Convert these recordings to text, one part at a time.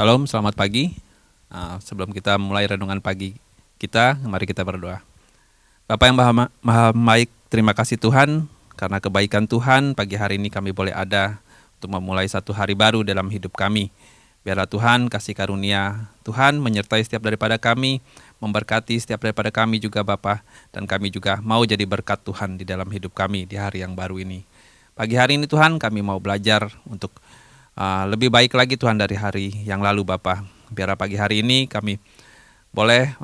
Shalom, selamat pagi. Sebelum kita mulai renungan pagi kita, mari kita berdoa. Bapa yang maha baik, terima kasih Tuhan, karena kebaikan Tuhan pagi hari ini kami boleh ada untuk memulai satu hari baru dalam hidup kami. Biarlah Tuhan kasih karunia Tuhan menyertai setiap daripada kami, memberkati setiap daripada kami juga Bapa, dan kami juga mau jadi berkat Tuhan di dalam hidup kami di hari yang baru ini. Pagi hari ini Tuhan kami mau belajar untuk lebih baik lagi Tuhan dari hari yang lalu Bapa. Biar pagi hari ini kami boleh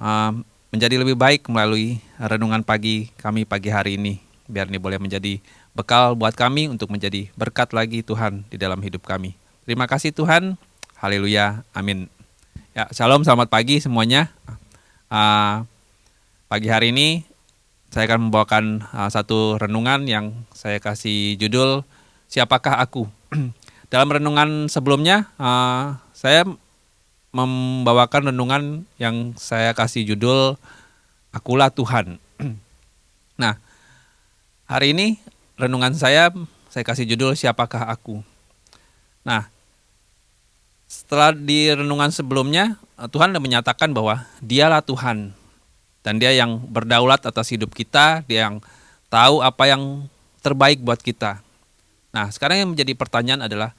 menjadi lebih baik melalui renungan pagi kami pagi hari ini. Biar ini boleh menjadi bekal buat kami untuk menjadi berkat lagi Tuhan di dalam hidup kami. Terima kasih Tuhan. Haleluya. Amin. Ya, shalom, selamat pagi semuanya. Pagi hari ini saya akan membawakan satu renungan yang saya kasih judul Siapakah Aku? Dalam renungan sebelumnya, saya membawakan renungan yang saya kasih judul Akulah Tuhan. Nah, hari ini renungan saya kasih judul Siapakah Aku? Nah, setelah di renungan sebelumnya, Tuhan sudah menyatakan bahwa Dialah Tuhan. Dan Dia yang berdaulat atas hidup kita, Dia yang tahu apa yang terbaik buat kita. Nah, sekarang yang menjadi pertanyaan adalah,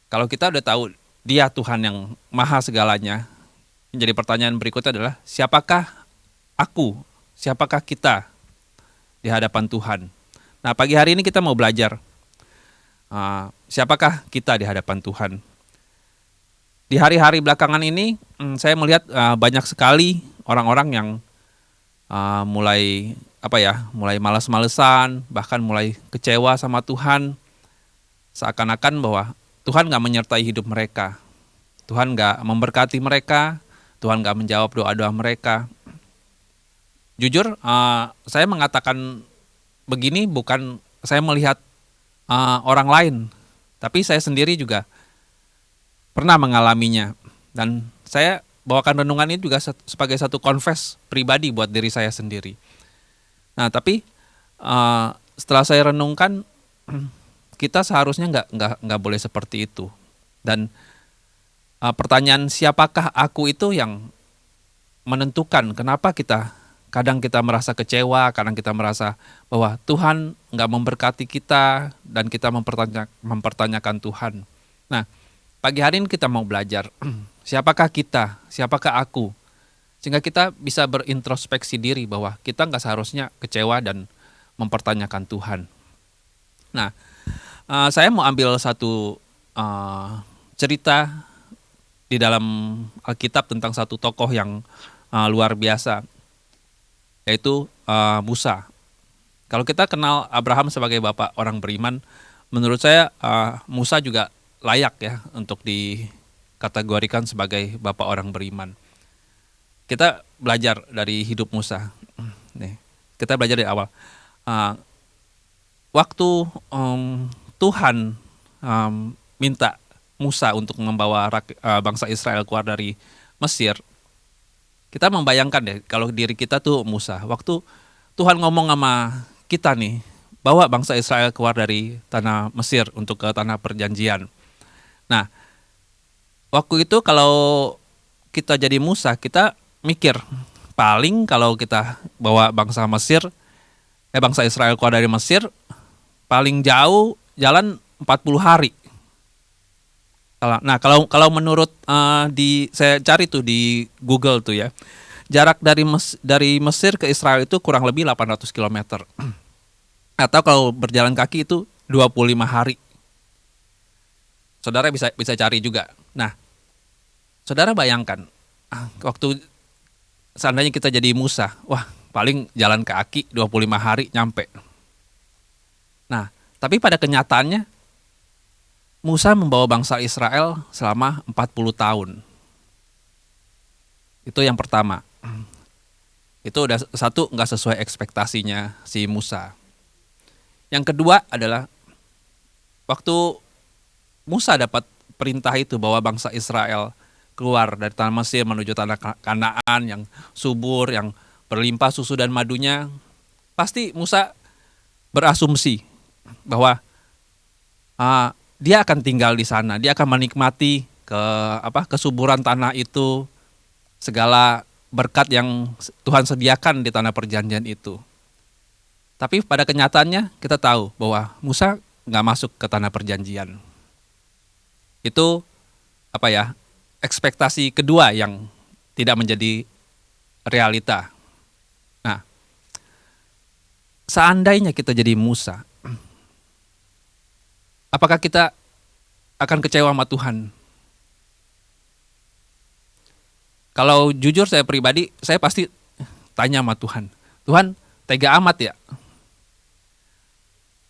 kalau kita udah tahu Dia Tuhan yang maha segalanya, menjadi pertanyaan berikutnya adalah, siapakah aku? Siapakah kita di hadapan Tuhan? Nah, pagi hari ini kita mau belajar, siapakah kita di hadapan Tuhan? Di hari-hari belakangan ini, saya melihat banyak sekali orang-orang yang mulai malas-malesan, bahkan mulai kecewa sama Tuhan, seakan-akan bahwa Tuhan gak menyertai hidup mereka, Tuhan gak memberkati mereka, Tuhan gak menjawab doa-doa mereka. Jujur, saya mengatakan begini bukan saya melihat orang lain, tapi saya sendiri juga pernah mengalaminya. Dan saya bawakan renungan ini juga sebagai satu confess pribadi buat diri saya sendiri. Nah, tapi setelah saya renungkan, kita seharusnya nggak boleh seperti itu. Dan pertanyaan siapakah aku itu yang menentukan kenapa kadang kita merasa kecewa, kadang kita merasa bahwa Tuhan nggak memberkati kita dan kita mempertanyakan Tuhan. Nah, pagi hari ini kita mau belajar siapakah kita, siapakah aku, sehingga kita bisa berintrospeksi diri bahwa kita nggak seharusnya kecewa dan mempertanyakan Tuhan. Nah, saya mau ambil satu cerita di dalam Alkitab tentang satu tokoh yang luar biasa, yaitu Musa. Kalau kita kenal Abraham sebagai bapak orang beriman, menurut saya Musa juga layak ya untuk dikategorikan sebagai bapak orang beriman. Kita belajar dari hidup Musa. Nih, kita belajar dari awal. Waktu Tuhan minta Musa untuk membawa bangsa Israel keluar dari Mesir, kita membayangkan deh kalau diri kita tuh Musa. Waktu Tuhan ngomong sama kita nih, bawa bangsa Israel keluar dari tanah Mesir untuk ke tanah perjanjian. Nah, waktu itu kalau kita jadi Musa, kita mikir, paling kalau kita bawa bangsa Israel keluar dari Mesir, paling jauh jalan 40 hari. Nah, kalau menurut saya cari tuh di Google tuh ya, jarak dari Mesir ke Israel itu kurang lebih 800 km. Atau kalau berjalan kaki itu 25 hari. Saudara bisa cari juga. Nah, saudara bayangkan, waktu seandainya kita jadi Musa, wah paling jalan kaki 25 hari nyampe. Nah, tapi pada kenyataannya Musa membawa bangsa Israel selama 40 tahun. Itu yang pertama. Itu udah satu, nggak sesuai ekspektasinya si Musa. Yang kedua adalah waktu Musa dapat perintah itu bahwa bangsa Israel keluar dari tanah Mesir menuju tanah Kanaan yang subur, yang berlimpah susu dan madunya, pasti Musa berasumsi bahwa dia akan tinggal di sana, dia akan menikmati ke kesuburan tanah itu, segala berkat yang Tuhan sediakan di tanah perjanjian itu. Tapi pada kenyataannya kita tahu bahwa Musa nggak masuk ke tanah perjanjian. Itu ekspektasi kedua yang tidak menjadi realita. Nah, seandainya kita jadi Musa, apakah kita akan kecewa sama Tuhan? Kalau jujur saya pribadi, saya pasti tanya sama Tuhan, Tuhan tega amat ya?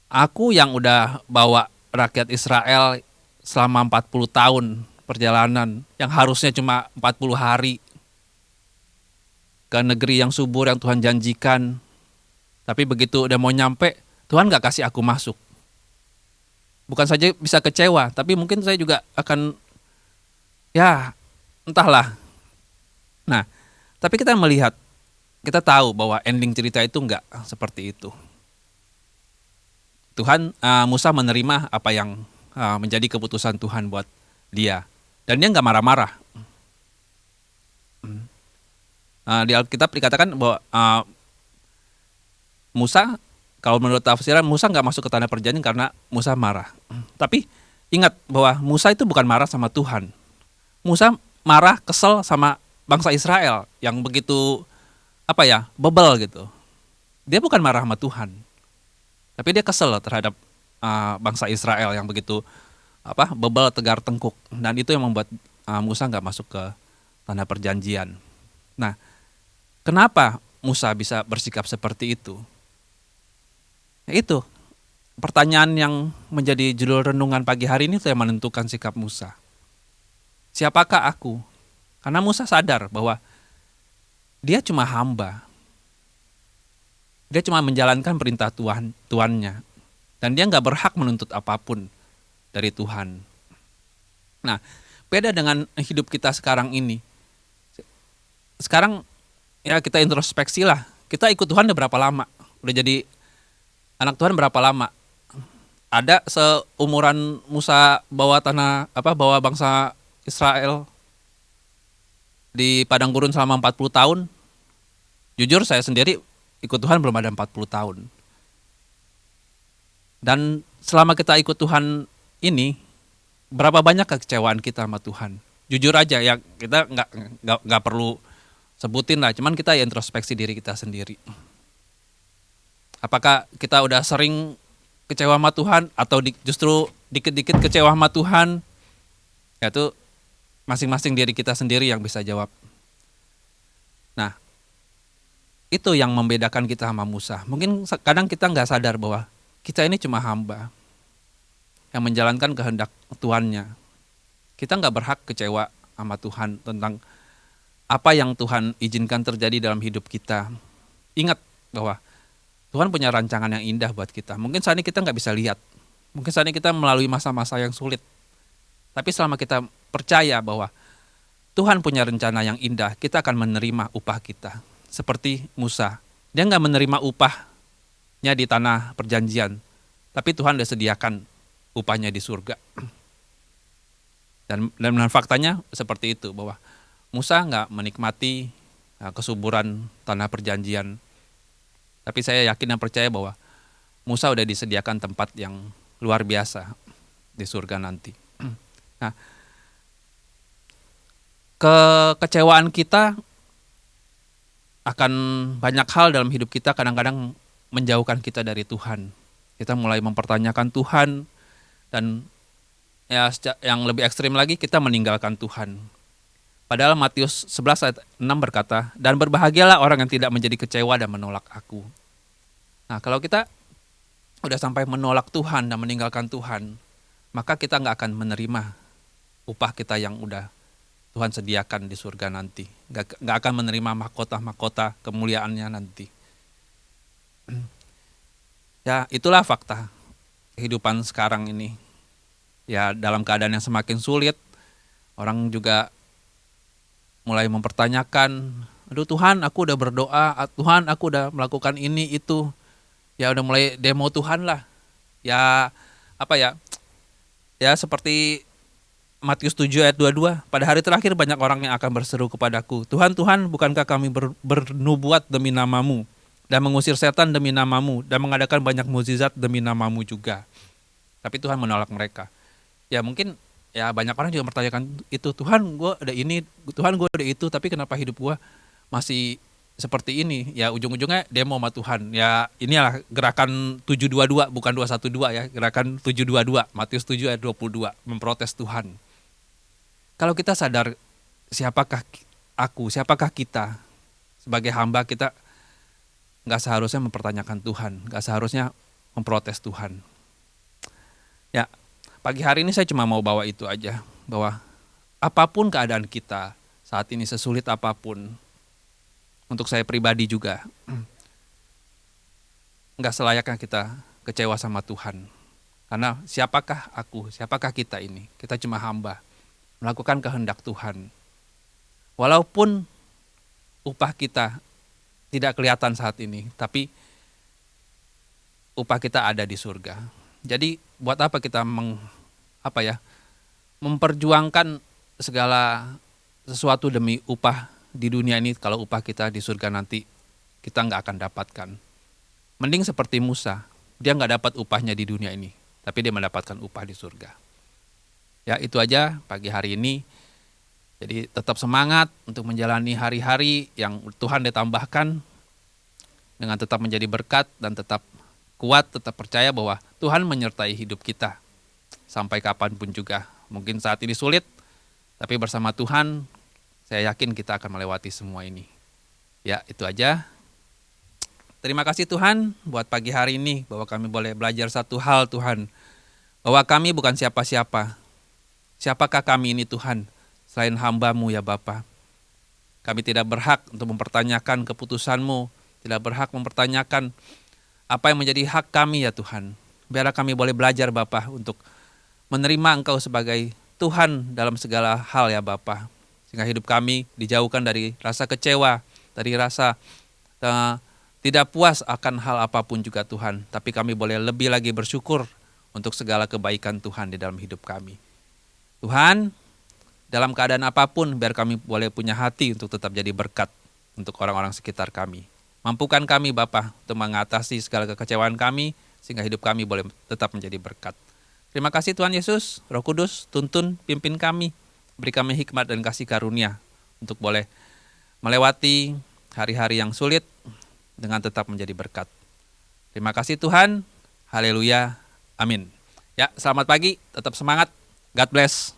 Aku yang udah bawa rakyat Israel selama 40 tahun perjalanan, yang harusnya cuma 40 hari, ke negeri yang subur yang Tuhan janjikan. Tapi begitu udah mau nyampe, Tuhan gak kasih aku masuk. Bukan saja bisa kecewa, tapi mungkin saya juga akan, ya entahlah. Nah, tapi kita melihat, kita tahu bahwa ending cerita itu nggak seperti itu. Musa menerima apa yang menjadi keputusan Tuhan buat dia, dan dia nggak marah-marah. Di Alkitab dikatakan bahwa Musa, kalau menurut tafsiran, Musa nggak masuk ke tanah perjanjian karena Musa marah. Tapi ingat bahwa Musa itu bukan marah sama Tuhan. Musa marah, kesel sama bangsa Israel yang begitu bebel gitu. Dia bukan marah sama Tuhan, tapi dia kesel terhadap bangsa Israel yang begitu bebel, tegar tengkuk, dan itu yang membuat Musa nggak masuk ke tanah perjanjian. Nah, kenapa Musa bisa bersikap seperti itu? Itu pertanyaan yang menjadi judul renungan pagi hari ini yang menentukan sikap Musa. Siapakah aku? Karena Musa sadar bahwa dia cuma hamba. Dia cuma menjalankan perintah Tuannya. Dan dia nggak berhak menuntut apapun dari Tuhan. Nah, beda dengan hidup kita sekarang ini. Sekarang ya kita introspeksi lah. Kita ikut Tuhan udah berapa lama? Udah jadi anak Tuhan berapa lama? Ada seumuran Musa bawa bawa bangsa Israel di padang gurun selama 40 tahun. Jujur saya sendiri ikut Tuhan belum ada 40 tahun. Dan selama kita ikut Tuhan ini, berapa banyak kekecewaan kita sama Tuhan? Jujur aja ya, kita nggak perlu sebutin lah, cuman kita introspeksi diri kita sendiri. Apakah kita udah sering kecewa sama Tuhan, atau justru dikit-dikit kecewa sama Tuhan? Ya itu masing-masing diri kita sendiri yang bisa jawab. Nah, itu yang membedakan kita sama Musa. Mungkin kadang kita nggak sadar bahwa kita ini cuma hamba yang menjalankan kehendak Tuannya. Kita nggak berhak kecewa sama Tuhan tentang apa yang Tuhan izinkan terjadi dalam hidup kita. Ingat bahwa Tuhan punya rancangan yang indah buat kita. Mungkin saat ini kita nggak bisa lihat. Mungkin saat ini kita melalui masa-masa yang sulit. Tapi selama kita percaya bahwa Tuhan punya rencana yang indah, kita akan menerima upah kita. Seperti Musa, dia nggak menerima upahnya di tanah perjanjian, tapi Tuhan udah sediakan upahnya di surga. Dan faktanya seperti itu, bahwa Musa nggak menikmati kesuburan tanah perjanjian, tapi saya yakin dan percaya bahwa Musa udah disediakan tempat yang luar biasa di surga nanti. Nah, kekecewaan kita akan banyak hal dalam hidup kita kadang-kadang menjauhkan kita dari Tuhan. Kita mulai mempertanyakan Tuhan, dan ya yang lebih ekstrim lagi kita meninggalkan Tuhan. Padahal Matius 11 ayat 6 berkata, dan berbahagialah orang yang tidak menjadi kecewa dan menolak aku. Nah, kalau kita udah sampai menolak Tuhan dan meninggalkan Tuhan, maka kita nggak akan menerima upah kita yang udah Tuhan sediakan di surga nanti. Nggak akan menerima mahkota-mahkota kemuliaannya nanti. Ya, itulah fakta kehidupan sekarang ini. Ya, dalam keadaan yang semakin sulit, orang juga mulai mempertanyakan, aduh Tuhan, aku udah berdoa, Tuhan, aku udah melakukan ini, itu. Ya udah mulai demo Tuhan lah. Ya, ya seperti Matius 7 ayat 22, pada hari terakhir banyak orang yang akan berseru kepadaku, Tuhan, Tuhan, bukankah kami bernubuat demi namamu, dan mengusir setan demi namamu, dan mengadakan banyak mukjizat demi namamu juga. Tapi Tuhan menolak mereka. Ya mungkin ya banyak orang juga mempertanyakan itu, Tuhan gue ada ini, Tuhan gue ada itu, tapi kenapa hidup gue masih seperti ini? Ya ujung-ujungnya demo sama Tuhan. Ya inilah gerakan 722, bukan 212 ya, gerakan 722, Matius 7 ayat 22, memprotes Tuhan. Kalau kita sadar siapakah siapakah kita sebagai hamba, kita nggak seharusnya mempertanyakan Tuhan, nggak seharusnya memprotes Tuhan. Ya, pagi hari ini saya cuma mau bawa itu aja, bahwa apapun keadaan kita saat ini, sesulit apapun, untuk saya pribadi juga, nggak selayaknya kita kecewa sama Tuhan. Karena siapakah aku, siapakah kita ini? Kita cuma hamba, melakukan kehendak Tuhan. Walaupun upah kita tidak kelihatan saat ini, tapi upah kita ada di surga. Jadi buat apa kita memperjuangkan segala sesuatu demi upah di dunia ini, kalau upah kita di surga nanti kita nggak akan dapatkan. Mending seperti Musa, dia nggak dapat upahnya di dunia ini, tapi dia mendapatkan upah di surga. Ya itu aja pagi hari ini. Jadi tetap semangat untuk menjalani hari-hari yang Tuhan ditambahkan, dengan tetap menjadi berkat dan tetap kuat, tetap percaya bahwa Tuhan menyertai hidup kita sampai kapanpun juga. Mungkin saat ini sulit, tapi bersama Tuhan saya yakin kita akan melewati semua ini. Ya itu aja. Terima kasih Tuhan buat pagi hari ini, bahwa kami boleh belajar satu hal Tuhan, bahwa kami bukan siapa-siapa. Siapakah kami ini Tuhan selain hamba-Mu ya Bapa? Kami tidak berhak untuk mempertanyakan keputusan-Mu, tidak berhak mempertanyakan apa yang menjadi hak kami ya Tuhan. Biarlah kami boleh belajar Bapa untuk menerima Engkau sebagai Tuhan dalam segala hal ya Bapa. Sehingga hidup kami dijauhkan dari rasa kecewa, dari rasa tidak puas akan hal apapun juga Tuhan. Tapi kami boleh lebih lagi bersyukur untuk segala kebaikan Tuhan di dalam hidup kami. Tuhan, dalam keadaan apapun, biar kami boleh punya hati untuk tetap jadi berkat untuk orang-orang sekitar kami. Mampukan kami Bapa untuk mengatasi segala kekecewaan kami, sehingga hidup kami boleh tetap menjadi berkat. Terima kasih Tuhan Yesus, Roh Kudus, tuntun, pimpin kami, beri kami hikmat dan kasih karunia untuk boleh melewati hari-hari yang sulit dengan tetap menjadi berkat. Terima kasih Tuhan, haleluya, amin. Ya, selamat pagi, tetap semangat, God bless.